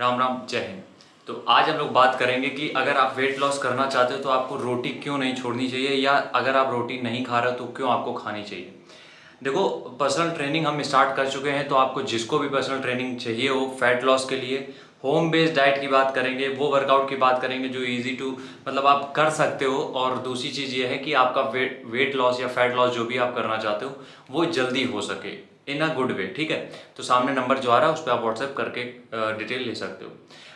राम राम, जय हिंद। तो आज हम लोग बात करेंगे कि अगर आप वेट लॉस करना चाहते हो तो आपको रोटी क्यों नहीं छोड़नी चाहिए, या अगर आप रोटी नहीं खा रहे हो तो क्यों आपको खानी चाहिए। देखो, पर्सनल ट्रेनिंग हम स्टार्ट कर चुके हैं, तो आपको जिसको भी पर्सनल ट्रेनिंग चाहिए हो फैट लॉस के लिए, होम बेस्ड डाइट की बात करेंगे, वो वर्कआउट की बात करेंगे जो इजी टू मतलब आप कर सकते हो। और दूसरी चीज़ ये है कि आपका वेट लॉस या फैट लॉस जो भी आप करना चाहते हो वो जल्दी हो सके इन अ गुड वे। ठीक है, तो सामने नंबर जो आ रहा है उस पर आप व्हाट्सएप करके डिटेल ले सकते हो।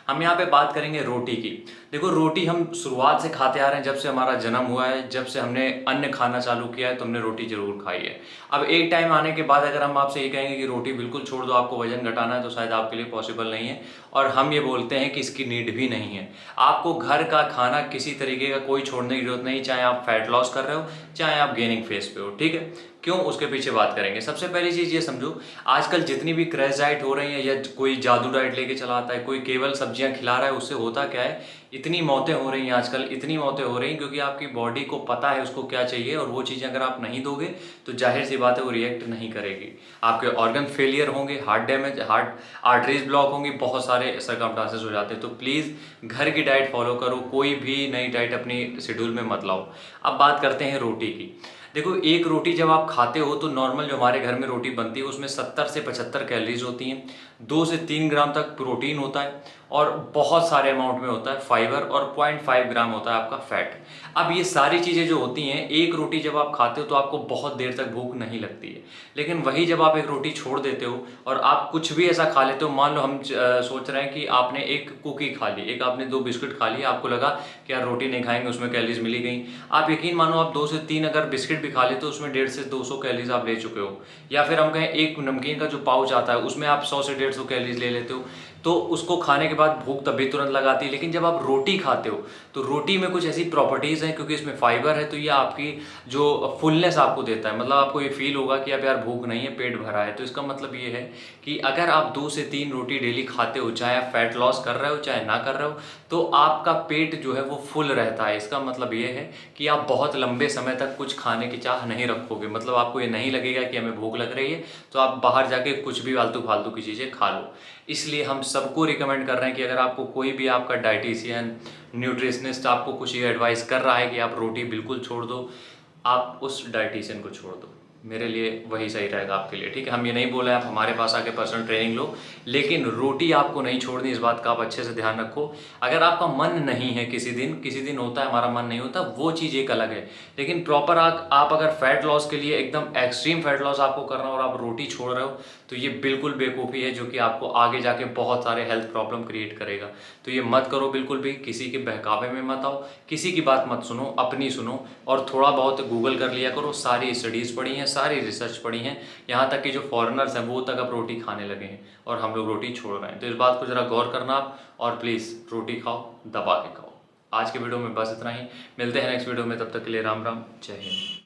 हम यहाँ पे बात करेंगे रोटी की। देखो, रोटी हम शुरुआत से खाते आ रहे हैं, जब से हमारा जन्म हुआ है, जब से हमने अन्न खाना चालू किया है तो हमने रोटी जरूर खाई है। अब एक टाइम आने के बाद अगर हम आपसे ये कहेंगे कि रोटी बिल्कुल छोड़ दो, आपको वजन घटाना है, तो शायद आपके लिए पॉसिबल नहीं है। और हम ये बोलते हैं कि इसकी नीड भी नहीं है। आपको घर का खाना किसी तरीके का कोई छोड़ने की जरूरत नहीं, चाहे आप फैट लॉस कर रहे हो चाहे आप गेनिंग फेज पे हो। ठीक है, क्यों, उसके पीछे बात करेंगे। सबसे पहली चीज ये समझो, आजकल जितनी भी क्रैश डाइट हो रही है या कोई जादू डाइट लेके चला आता है, कोई केवल सब्जियां खिला रहा है, उससे होता क्या है, इतनी मौतें हो रही हैं आजकल, इतनी मौतें हो रही हैं क्योंकि आपकी बॉडी को पता है उसको क्या चाहिए, और वो चीज़ें अगर आप नहीं दोगे तो जाहिर सी बात है वो रिएक्ट नहीं करेगी। आपके ऑर्गन फेलियर होंगे, heart damage, heart arteries block होंगी, बहुत सारे सर्कमस्टांसेस हो जाते हैं। तो प्लीज़ घर की डाइट फॉलो करो, कोई भी नई डाइट अपनी शेड्यूल में मत लाओ। अब बात करते हैं रोटी की। देखो, एक रोटी जब आप खाते हो तो नॉर्मल जो हमारे घर में रोटी बनती है उसमें 70 से 75 कैलोरीज होती हैं, 2 से 3 ग्राम तक प्रोटीन होता है, और बहुत सारे अमाउंट में होता है फाइबर, और 0.5 ग्राम होता है आपका फैट। अब ये सारी चीज़ें जो होती हैं, एक रोटी जब आप खाते हो तो आपको बहुत देर तक भूख नहीं लगती है। लेकिन वही जब आप एक रोटी छोड़ देते हो और आप कुछ भी ऐसा खा लेते हो, मान लो हम सोच रहे हैं कि आपने एक कुकी खा ली, एक आपने 2 बिस्किट खा लिए, आपको लगा कि यार रोटी नहीं खाएंगे उसमें कैलोरीज मिली गई। आप यकीन मानो, आप 2 से 3 अगर बिस्किट भी खा लेते हो उसमें 150 से 200 कैलोरीज आप ले चुके हो। या फिर हम कहें एक नमकीन का जो पाउच आता है उसमें आप 100 से 150 कैलोरीज ले लेते हो, तो उसको खाने के बाद भूख तभी तुरंत लगाती है। लेकिन जब आप रोटी खाते हो तो रोटी में कुछ ऐसी प्रॉपर्टीज हैं, क्योंकि इसमें फाइबर है, तो ये आपकी जो फुलनेस आपको देता है, मतलब आपको ये फील होगा कि अब यार भूख नहीं है, पेट भरा है। तो इसका मतलब ये है कि अगर आप 2 से 3 रोटी डेली खाते हो, चाहे आप फैट लॉस कर रहे हो चाहे ना कर रहे हो, तो आपका पेट जो है वो फुल रहता है। इसका मतलब ये है कि आप बहुत लंबे समय तक कुछ खाने की चाह नहीं रखोगे, मतलब आपको ये नहीं लगेगा कि हमें भूख लग रही है तो आप बाहर जाके कुछ भी फालतू फालतू की चीज़ें खा लो। इसलिए हम सबको रिकमेंड कर रहे हैं कि अगर आपको कोई भी आपका डाइटिशियन, न्यूट्रिशनिस्ट आपको कुछ ये एडवाइस कर रहा है कि आप रोटी बिल्कुल छोड़ दो, आप उस डाइटिशियन को छोड़ दो। मेरे लिए वही सही रहेगा आपके लिए। ठीक है, हम ये नहीं बोले आप हमारे पास आके पर्सनल ट्रेनिंग लो, लेकिन रोटी आपको नहीं छोड़नी, इस बात का आप अच्छे से ध्यान रखो। अगर आपका मन नहीं है, किसी दिन होता है हमारा मन नहीं होता, वो चीज़ एक अलग है। लेकिन प्रॉपर आप अगर फैट लॉस के लिए एकदम एक्सट्रीम फैट लॉस आपको करना और आप रोटी छोड़ रहे हो, तो ये बिल्कुल बेवकूफ़ी है, जो कि आपको आगे जाके बहुत सारे हेल्थ प्रॉब्लम क्रिएट करेगा। तो ये मत करो बिल्कुल भी, किसी के बहकावे में मत आओ, किसी की बात मत सुनो, अपनी सुनो। और थोड़ा बहुत गूगल कर लिया करो, सारी स्टडीज़ पढ़ी हैं, सारी रिसर्च पढ़ी हैं, यहाँ तक कि जो फॉरेनर्स हैं वो तक अब रोटी खाने लगे हैं और हम लोग रोटी छोड़ रहे हैं। तो इस बात को ज़रा गौर करना आप, और प्लीज़ रोटी खाओ, दबा के खाओ। आज के वीडियो में बस इतना ही, मिलते हैं नेक्स्ट वीडियो में, तब तक के लिए राम राम, जय हिंद।